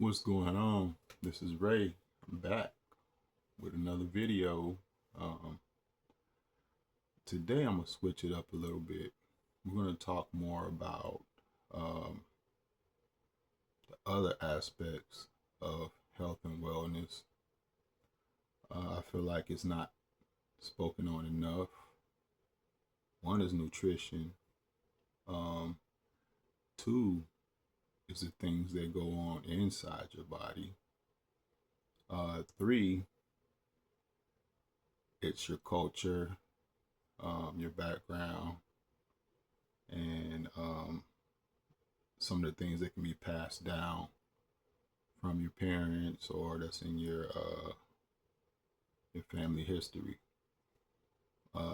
What's going on? This is Ray. I'm back with another video. Um, Today I'm gonna switch it up a little bit. We're gonna talk more about um, the other aspects of health and wellness. I feel like it's not spoken on enough. One is nutrition. Um, Two is the things that go on inside your body. Three, it's your culture, your background, and some of the things that can be passed down from your parents or that's in your family history.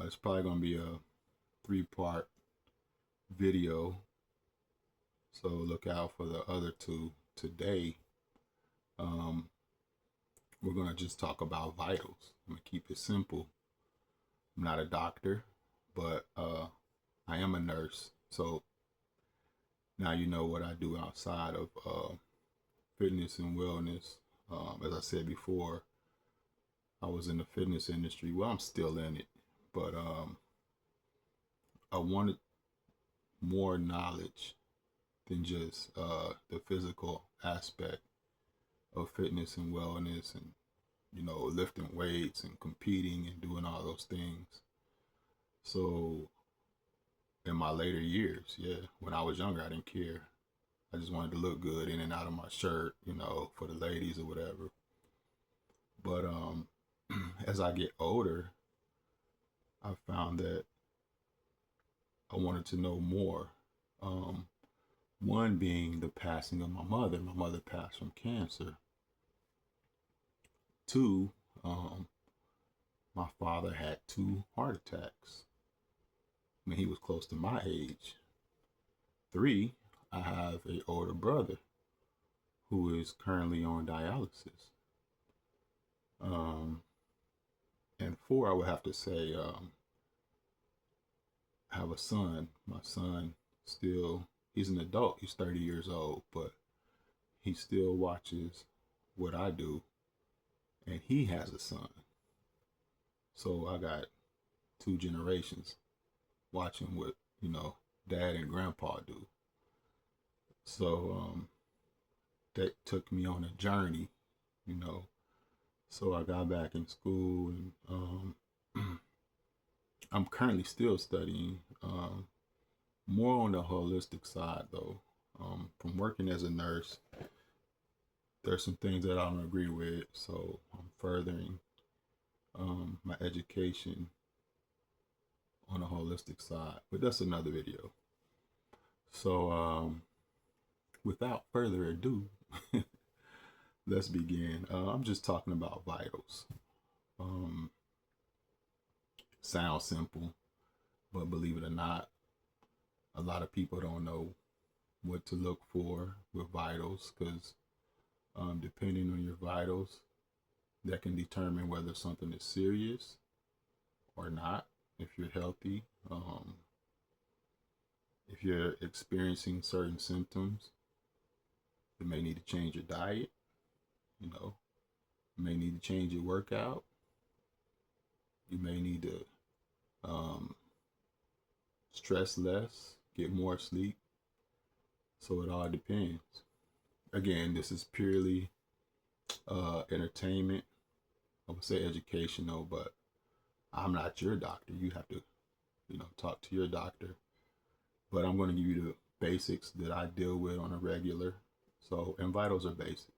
It's probably going to be a 3-part video, so look out for the other two. Today, um, we're going to just talk about vitals. I'm going to keep it simple. I'm not a doctor, but I am a nurse, so now you know what I do outside of fitness and wellness. As I said before, I was in the fitness industry. Well, I'm still in it, but I wanted more knowledge than just the physical aspect of fitness and wellness, and lifting weights and competing and doing all those things. So in my later years, yeah, when I was younger, I didn't care. I just wanted to look good in and out of my shirt, for the ladies or whatever. But as I get older, I found that I wanted to know more. Um, One being the passing of my mother. My mother passed from cancer. Two, my father had 2 heart attacks when he was close to my age. Three, I have an older brother who is currently on dialysis. Um, and four, I would have to say, I have a son. My son still, he's an adult. He's 30 years old, but he still watches what I do, and he has a son. So I got 2 generations watching what, dad and grandpa do. So that took me on a journey, you know. So I got back in school, and I'm currently still studying, more on the holistic side though. From working as a nurse, there's some things that I don't agree with, so I'm furthering my education on the holistic side. But that's another video. So without further ado, let's begin. I'm just talking about vitals. Um, Sounds simple, but believe it or not, a lot of people don't know what to look for with vitals, because depending on your vitals, that can determine whether something is serious or not. If you're healthy, if you're experiencing certain symptoms, you may need to change your diet. You may need to change your workout. You may need to stress less, get more sleep. So it all depends. Again, this is purely entertainment. I would say educational, but I'm not your doctor. You have to, talk to your doctor. But I'm going to give you the basics that I deal with on a regular. So, and vitals are basic.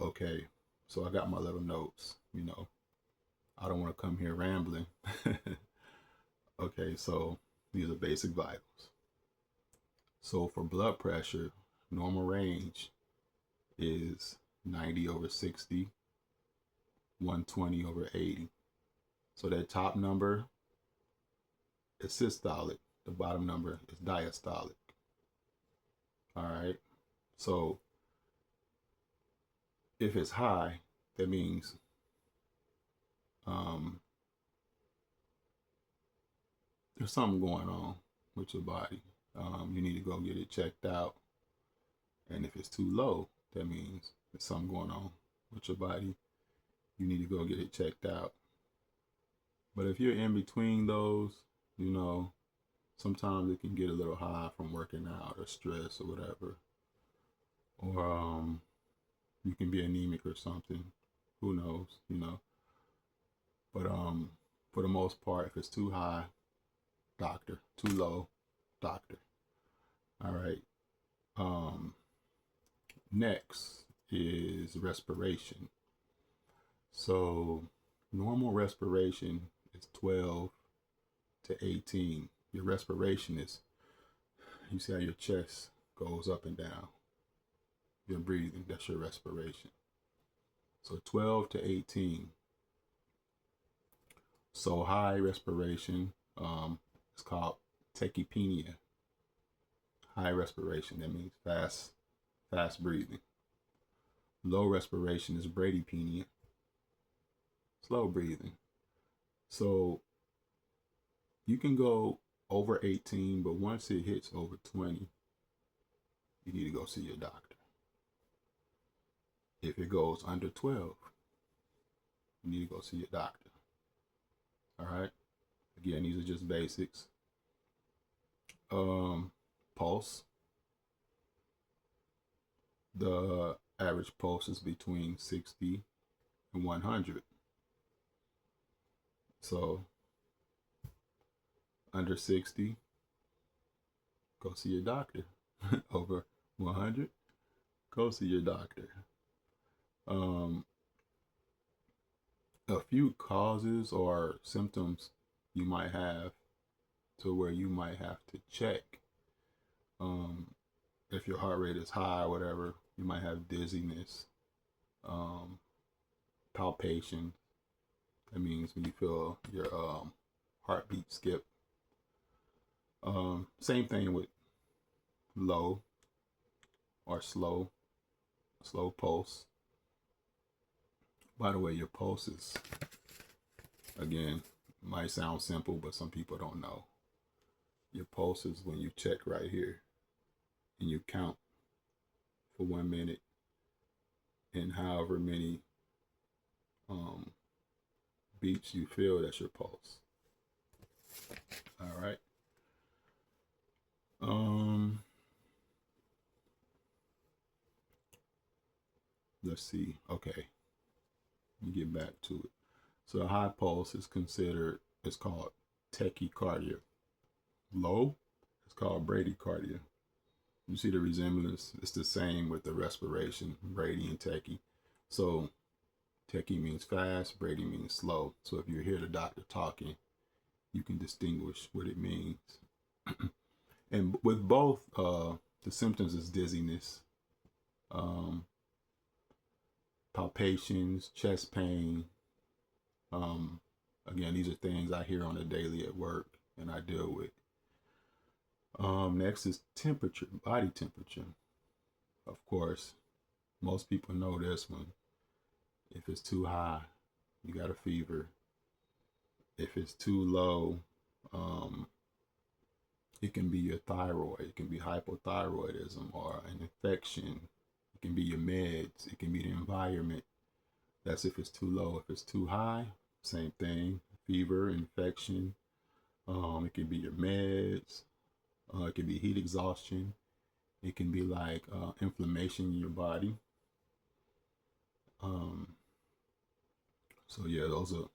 Okay, so I got my little notes. I don't want to come here rambling. Okay, so these are basic vitals. So for blood pressure, normal range is 90 over 60, 120 over 80. So that top number is systolic. The bottom number is diastolic. All right. So if it's high, that means there's something going on with your body. You need to go get it checked out. And if it's too low, that means there's something going on with your body. You need to go get it checked out. But if you're in between those, you know, sometimes it can get a little high from working out or stress or whatever. Or you can be anemic or something. Who knows, you know. But for the most part, if it's too high, doctor. Too low, doctor. All right. Next is respiration. So normal respiration is 12 to 18. Your respiration is, you see how your chest goes up and down. You're breathing, that's your respiration. So 12 to 18. So high respiration, it's called tachypnea. High respiration, that means fast breathing. Low respiration is bradypnea, slow breathing. So you can go over 18, but once it hits over 20, you need to go see your doctor. If it goes under 12, you need to go see your doctor. All right. Again, these are just basics. Pulse. The average pulse is between 60 and 100. So under 60, go see your doctor. Over 100, go see your doctor. A few causes or symptoms you might have to where you might have to check. If your heart rate is high or whatever, you might have dizziness, palpation. That means when you feel your heartbeat skip. Same thing with low or slow pulse. By the way, your pulse is, again, might sound simple, but some people don't know. Your pulse is when you check right here and you count for 1 minute and however many beats you feel, that's your pulse. All right. Let's see. Okay. Let me get back to it. So a high pulse is considered, it's called tachycardia. Low, it's called bradycardia. You see the resemblance? It's the same with the respiration, brady and tachy. So tachy means fast, brady means slow. So if you hear the doctor talking, you can distinguish what it means. And with both, the symptoms is dizziness, palpitations, chest pain. Again, these are things I hear on a daily at work and I deal with. Next is temperature, body temperature. Of course, most people know this one. If it's too high, you got a fever. If it's too low, it can be your thyroid. It can be hypothyroidism or an infection. It can be your meds. It can be the environment. That's if it's too low. If it's too high, same thing. Fever, infection. It can be your meds. It can be heat exhaustion. It can be like inflammation in your body. So yeah, those are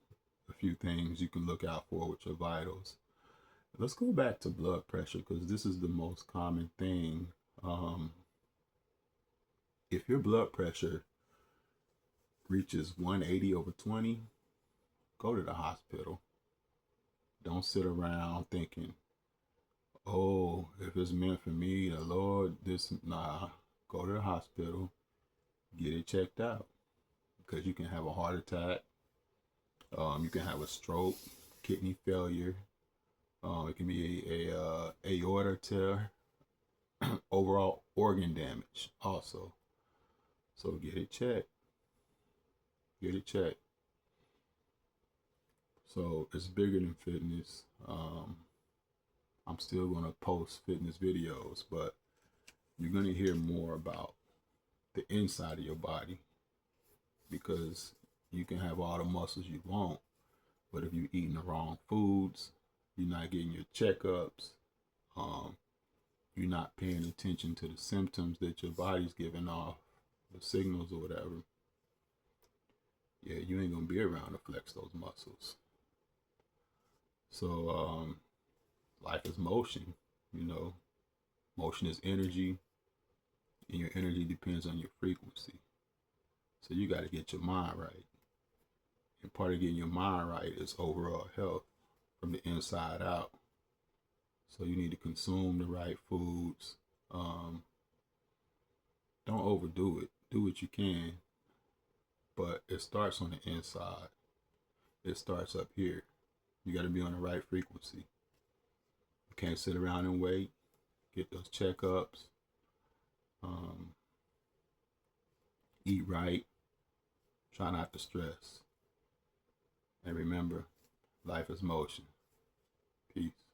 a few things you can look out for with your vitals. Let's go back to blood pressure because this is the most common thing. If your blood pressure reaches 180 over 20, go to the hospital. Don't sit around thinking, oh, if it's meant for me, the Lord, nah. Go to the hospital, get it checked out because you can have a heart attack. You can have a stroke, kidney failure. It can be a aorta tear, overall organ damage also. So get it checked. Get it checked. So it's bigger than fitness. I'm still going to post fitness videos, but you're going to hear more about the inside of your body, because you can have all the muscles you want, but if you're eating the wrong foods, you're not getting your checkups, you're not paying attention to the symptoms that your body's giving off, the signals or whatever, yeah, you ain't gonna be around to flex those muscles. So life is motion, you know. Motion is energy, and your energy depends on your frequency. So you got to get your mind right. And part of getting your mind right is overall health from the inside out. So you need to consume the right foods. Don't overdo it. Do what you can. But it starts on the inside. It starts up here. You got to be on the right frequency. You can't sit around and wait. Get those checkups. Eat right. Try not to stress. And remember, life is motion. Peace.